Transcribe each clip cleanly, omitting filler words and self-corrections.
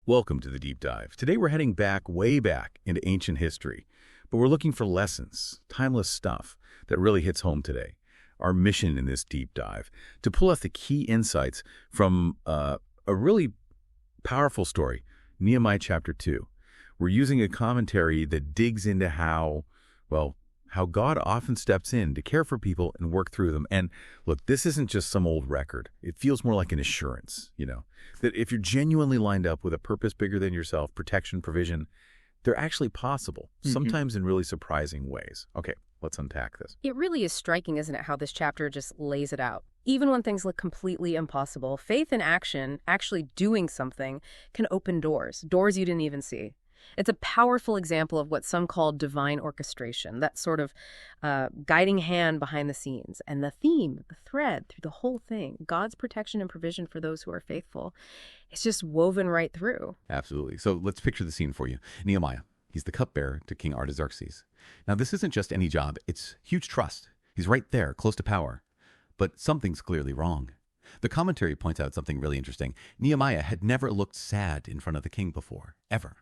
Welcome to the Deep Dive. Today we're heading back, way back, into ancient history. But we're looking for lessons, timeless stuff that really hits home today. Our mission in this deep dive, to pull out the key insights from a really powerful story, Nehemiah chapter 2. We're using a commentary that digs into how God often steps in to care for people and work through them. And look, this isn't just some old record. It feels more like an assurance, that if you're genuinely lined up with a purpose bigger than yourself, protection, provision, they're actually possible, sometimes in really surprising ways. Okay, let's unpack this. It really is striking, isn't it, how this chapter just lays it out. Even when things look completely impossible, faith in action, actually doing something, can open doors you didn't even see. It's a powerful example of what some call divine orchestration, that sort of guiding hand behind the scenes. And the theme, the thread through the whole thing, God's protection and provision for those who are faithful, it's just woven right through. Absolutely. So let's picture the scene for you. Nehemiah, he's the cupbearer to King Artaxerxes. Now, this isn't just any job. It's huge trust. He's right there, close to power. But something's clearly wrong. The commentary points out something really interesting. Nehemiah had never looked sad in front of the king before, ever.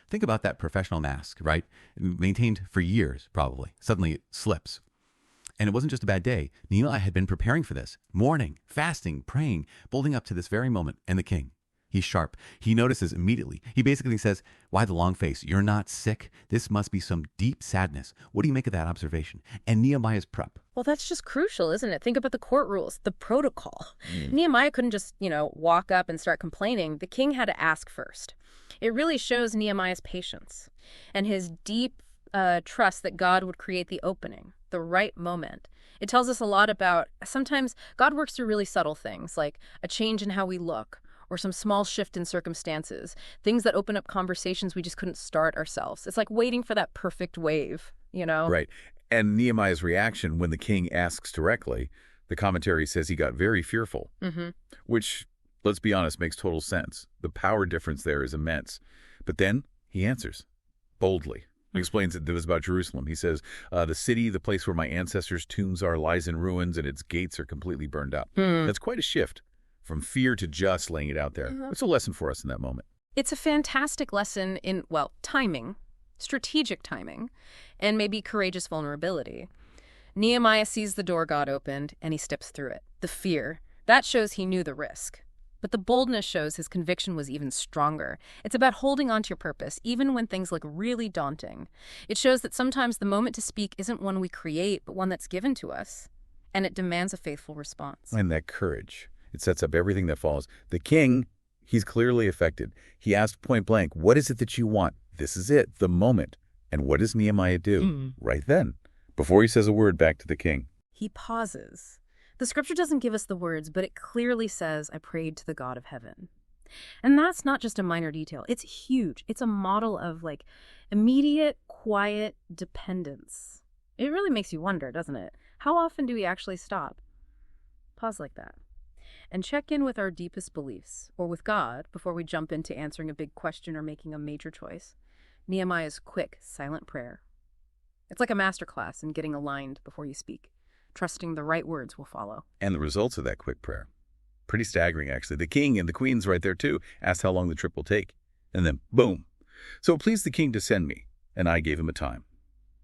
Think about that professional mask, right? Maintained for years, probably. Suddenly it slips. And it wasn't just a bad day. Nehemiah had been preparing for this. Mourning, fasting, praying, building up to this very moment. And the king, he's sharp. He notices immediately. He basically says, "Why the long face? You're not sick? This must be some deep sadness." What do you make of that observation? And Nehemiah's prep. Well, that's just crucial, isn't it? Think about the court rules, the protocol. Nehemiah couldn't just, walk up and start complaining. The king had to ask first. It really shows Nehemiah's patience and his deep trust that God would create the opening, the right moment. It tells us a lot about sometimes God works through really subtle things, like a change in how we look or some small shift in circumstances, things that open up conversations we just couldn't start ourselves. It's like waiting for that perfect wave, Right. And Nehemiah's reaction when the king asks directly, the commentary says he got very fearful, which, let's be honest, makes total sense. The power difference there is immense. But then he answers boldly. He explains that it was about Jerusalem. He says, the city, the place where my ancestors' tombs are, lies in ruins and its gates are completely burned up. That's quite a shift from fear to just laying it out there. It's a lesson for us in that moment. It's a fantastic lesson in, timing, strategic timing, and maybe courageous vulnerability. Nehemiah sees the door God opened, and he steps through it. The fear, that shows he knew the risk. But the boldness shows his conviction was even stronger. It's about holding on to your purpose, even when things look really daunting. It shows that sometimes the moment to speak isn't one we create, but one that's given to us. And it demands a faithful response. And that courage, it sets up everything that follows. The king, he's clearly affected. He asked point blank, "What is it that you want?" This is it, the moment. And what does Nehemiah do right then, before he says a word back to the king? He pauses. The scripture doesn't give us the words, but it clearly says, "I prayed to the God of heaven." And that's not just a minor detail. It's huge. It's a model of immediate, quiet dependence. It really makes you wonder, doesn't it? How often do we actually stop, pause like that, and check in with our deepest beliefs or with God before we jump into answering a big question or making a major choice? Nehemiah's quick, silent prayer. It's like a masterclass in getting aligned before you speak, trusting the right words will follow. And the results of that quick prayer, pretty staggering, actually. The king and the queen's right there, too, asked how long the trip will take. And then, boom. "So it pleased the king to send me, and I gave him a time."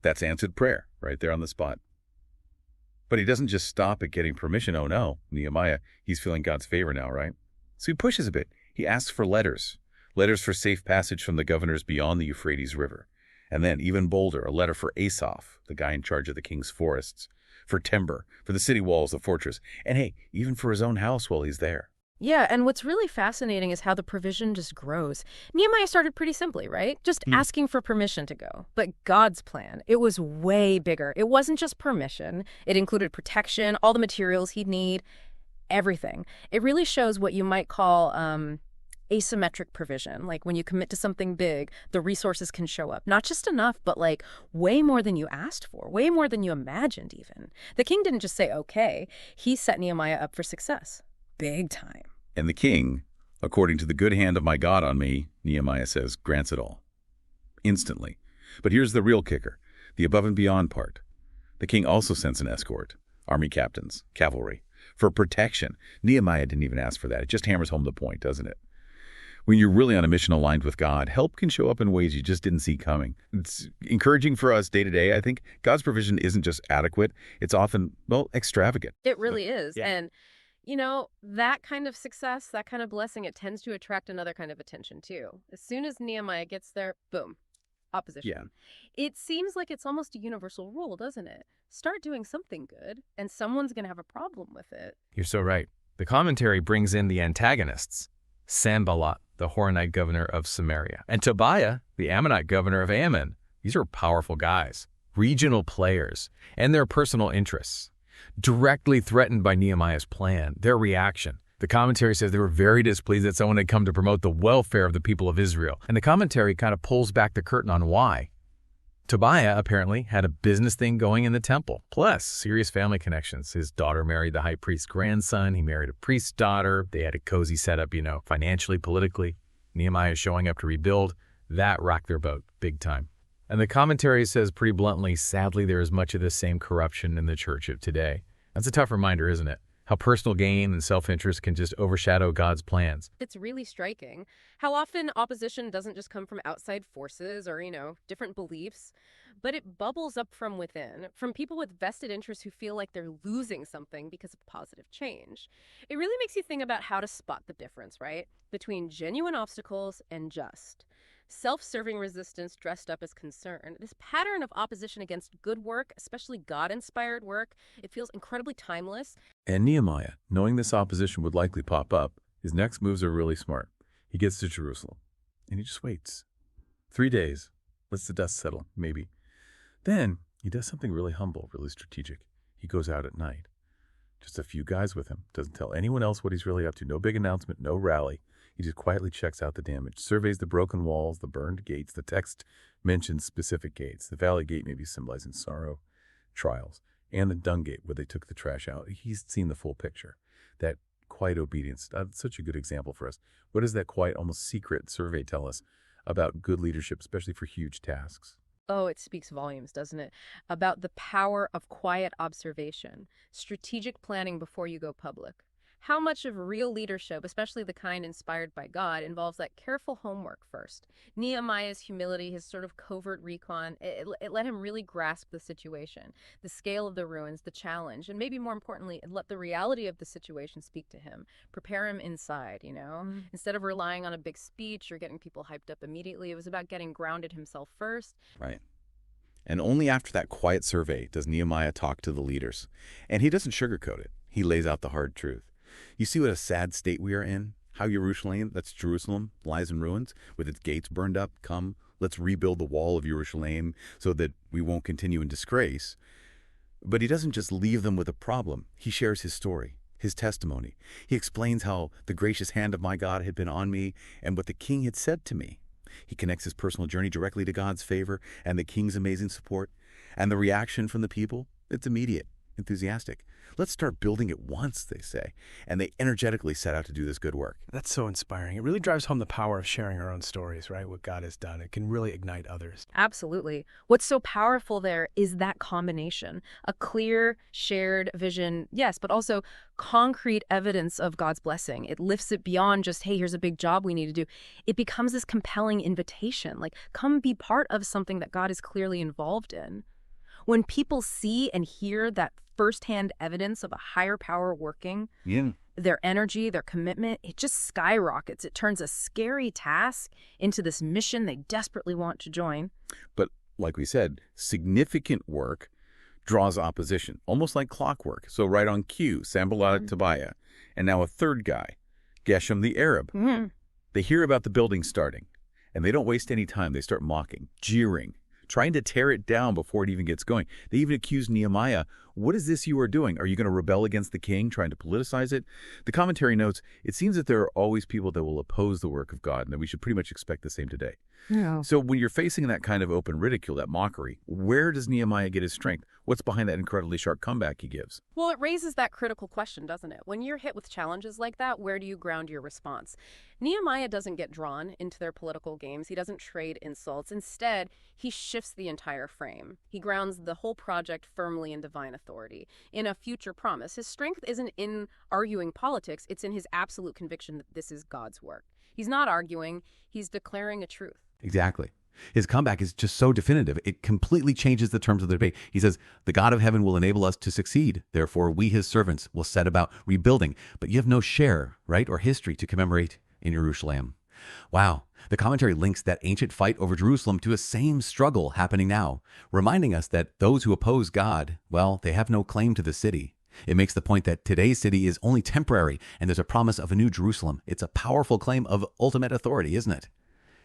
That's answered prayer right there on the spot. But he doesn't just stop at getting permission. Oh, no. Nehemiah, he's feeling God's favor now, right? So he pushes a bit. He asks for letters for safe passage from the governors beyond the Euphrates River. And then, even bolder, a letter for Asaph, the guy in charge of the king's forests, for timber, for the city walls, the fortress, and hey, even for his own house while he's there. Yeah, and what's really fascinating is how the provision just grows. Nehemiah started pretty simply, right? Just asking for permission to go. But God's plan, it was way bigger. It wasn't just permission. It included protection, all the materials he'd need, everything. It really shows what you might call asymmetric provision. Like when you commit to something big, the resources can show up. Not just enough, but way more than you asked for, way more than you imagined even. The king didn't just say, okay. He set Nehemiah up for success. Big time. And the king, according to the good hand of my God on me, Nehemiah says, grants it all. Instantly. But here's the real kicker, the above and beyond part. The king also sends an escort, army captains, cavalry, for protection. Nehemiah didn't even ask for that. It just hammers home the point, doesn't it? When you're really on a mission aligned with God, help can show up in ways you just didn't see coming. It's encouraging for us day to day. I think God's provision isn't just adequate, it's often, well, extravagant. It really is. Yeah. And, that kind of success, that kind of blessing, it tends to attract another kind of attention too. As soon as Nehemiah gets there, boom, opposition. Yeah. It seems like it's almost a universal rule, doesn't it? Start doing something good, and someone's going to have a problem with it. You're so right. The commentary brings in the antagonists, Sanballat, the Horonite governor of Samaria, and Tobiah, the Ammonite governor of Ammon. These are powerful guys, regional players, and their personal interests. Directly threatened by Nehemiah's plan, their reaction. The commentary says they were very displeased that someone had come to promote the welfare of the people of Israel. And the commentary kind of pulls back the curtain on why. Tobiah apparently had a business thing going in the temple, plus serious family connections. His daughter married the high priest's grandson. He married a priest's daughter. They had a cozy setup, financially, politically. Nehemiah showing up to rebuild. That rocked their boat big time. And the commentary says pretty bluntly, sadly, there is much of the same corruption in the church of today. That's a tough reminder, isn't it? How personal gain and self-interest can just overshadow God's plans. It's really striking how often opposition doesn't just come from outside forces or, different beliefs, but it bubbles up from within, from people with vested interests who feel like they're losing something because of positive change. It really makes you think about how to spot the difference, right? Between genuine obstacles and just self-serving resistance dressed up as concern. This pattern of opposition against good work, especially God-inspired work, it feels incredibly timeless. And Nehemiah, knowing this opposition would likely pop up, his next moves are really smart. He gets to Jerusalem, and he just waits. 3 days, lets the dust settle, maybe. Then he does something really humble, really strategic. He goes out at night. Just a few guys with him. Doesn't tell anyone else what he's really up to. No big announcement, no rally. He just quietly checks out the damage, surveys the broken walls, the burned gates. The text mentions specific gates. The valley gate maybe symbolizing sorrow, trials, and the dung gate where they took the trash out. He's seen the full picture. That quiet obedience, such a good example for us. What does that quiet, almost secret survey tell us about good leadership, especially for huge tasks? Oh, it speaks volumes, doesn't it? About the power of quiet observation, strategic planning before you go public. How much of real leadership, especially the kind inspired by God, involves that careful homework first? Nehemiah's humility, his sort of covert recon, it let him really grasp the situation, the scale of the ruins, the challenge, and maybe more importantly, it let the reality of the situation speak to him, prepare him inside, Instead of relying on a big speech or getting people hyped up immediately, it was about getting grounded himself first. Right. And only after that quiet survey does Nehemiah talk to the leaders. And he doesn't sugarcoat it. He lays out the hard truth. You see what a sad state we are in? How Jerusalem, that's Jerusalem, lies in ruins, with its gates burned up. Come, let's rebuild the wall of Jerusalem so that we won't continue in disgrace. But he doesn't just leave them with a problem. He shares his story, his testimony. He explains how the gracious hand of my God had been on me and what the king had said to me. He connects his personal journey directly to God's favor and the king's amazing support. And the reaction from the people, it's immediate, enthusiastic. Let's start building at once, they say. And they energetically set out to do this good work. That's so inspiring. It really drives home the power of sharing our own stories, right? What God has done. It can really ignite others. Absolutely. What's so powerful there is that combination. A clear, shared vision, yes, but also concrete evidence of God's blessing. It lifts it beyond just, hey, here's a big job we need to do. It becomes this compelling invitation, like, come be part of something that God is clearly involved in. When people see and hear that firsthand evidence of a higher power working, their energy, their commitment, it just skyrockets. It turns a scary task into this mission they desperately want to join. But like we said, significant work draws opposition, almost like clockwork. So right on cue, Sanballat, Tobiah, and now a third guy, Geshem the Arab. They hear about the building starting, and they don't waste any time. They start mocking, jeering, trying to tear it down before it even gets going. They even accuse Nehemiah, what is this you are doing? Are you going to rebel against the king, trying to politicize it? The commentary notes, it seems that there are always people that will oppose the work of God, and that we should pretty much expect the same today. Yeah. So when you're facing that kind of open ridicule, that mockery, where does Nehemiah get his strength? What's behind that incredibly sharp comeback he gives? Well, it raises that critical question, doesn't it? When you're hit with challenges like that, where do you ground your response? Nehemiah doesn't get drawn into their political games. He doesn't trade insults. Instead, he shifts the entire frame. He grounds the whole project firmly in divine authority, in a future promise. His strength isn't in arguing politics. It's in his absolute conviction that this is God's work. He's not arguing, he's declaring a truth. Exactly. His comeback is just so definitive. It completely changes the terms of the debate. He says, the God of heaven will enable us to succeed. Therefore, we, his servants, will set about rebuilding. But you have no share, right, or history to commemorate in Jerusalem. Wow. The commentary links that ancient fight over Jerusalem to a same struggle happening now, reminding us that those who oppose God, well, they have no claim to the city. It makes the point that today's city is only temporary, and there's a promise of a new Jerusalem. It's a powerful claim of ultimate authority, isn't it?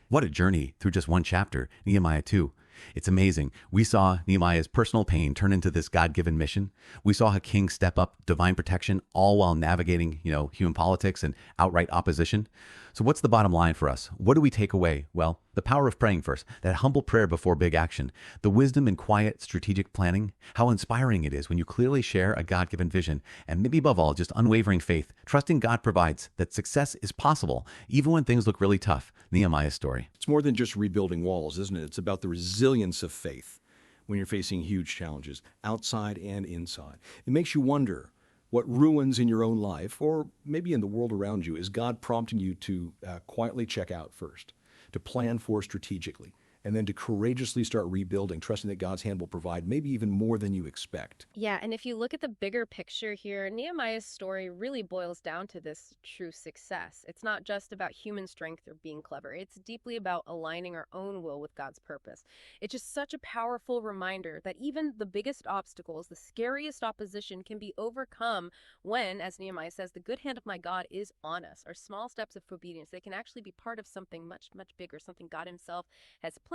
What a journey through just one chapter, Nehemiah 2. It's amazing. We saw Nehemiah's personal pain turn into this God-given mission. We saw a king step up, divine protection, all while navigating, human politics and outright opposition. So what's the bottom line for us? What do we take away? Well, the power of praying first, that humble prayer before big action, the wisdom in quiet, strategic planning, how inspiring it is when you clearly share a God-given vision, and maybe above all, just unwavering faith, trusting God provides that success is possible, even when things look really tough. Nehemiah's story. It's more than just rebuilding walls, isn't it? It's about the resilience of faith when you're facing huge challenges, outside and inside. It makes you wonder what ruins in your own life, or maybe in the world around you, is God prompting you to quietly check out first, to plan for strategically, and then to courageously start rebuilding, trusting that God's hand will provide maybe even more than you expect. Yeah, and if you look at the bigger picture here, Nehemiah's story really boils down to this true success. It's not just about human strength or being clever. It's deeply about aligning our own will with God's purpose. It's just such a powerful reminder that even the biggest obstacles, the scariest opposition, can be overcome when, as Nehemiah says, the good hand of my God is on us. Our small steps of obedience, they can actually be part of something much, much bigger, something God himself has planned.